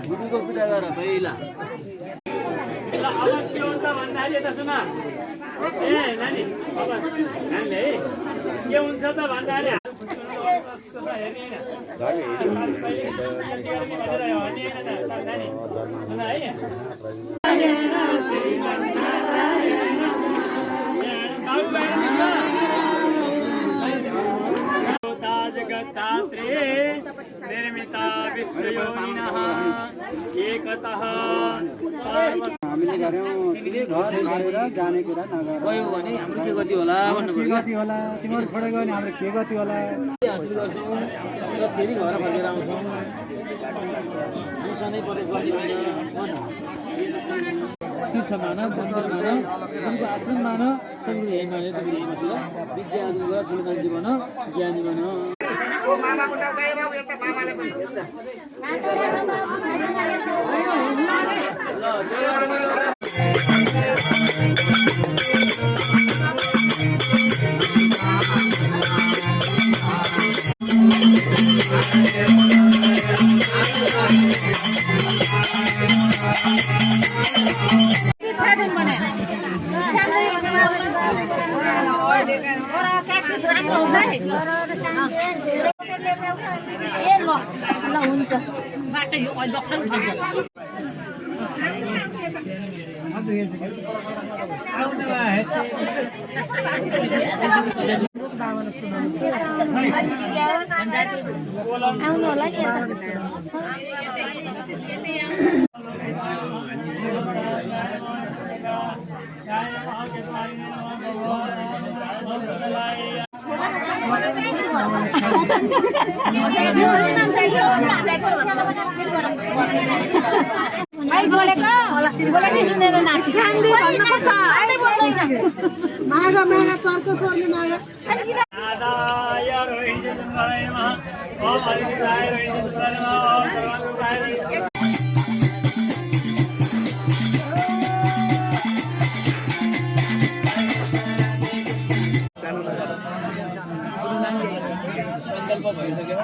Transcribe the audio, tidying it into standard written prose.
गुरुको पूजा गर पहिला अब के हुन्छ भन्दाखेरि त सुन ए नानी अब नानीले के हुन्छ त भन्दाखेरि निर्मिता विश्वयोनिनः एकतः हामीले गर्यौं घर छोडेर जाने कुरा नगर गयो भने हाम्रो के गति होला भन्नु के गति होला तिम्रो छोडेको भने हाम्रो के गति होला हासिल गर्छौं र फेरि घर फर्केर आउँछौं हामी सधैँ परदेशवासी होइन तीर्थ मान मन्दिर मान गुरुको आश्रम मान सबैले यही माने तपाईँ यही बसेर विद्या आर्जन गरेर ठुलो मान्छे बन ज्ञानी बन मामाको नाम गए बाबु एउटा मामाले पनि हुन्छ बाटो यो डक्टर आउनु होला मागा मागा चर्को स्वरले मागा भइसक्यो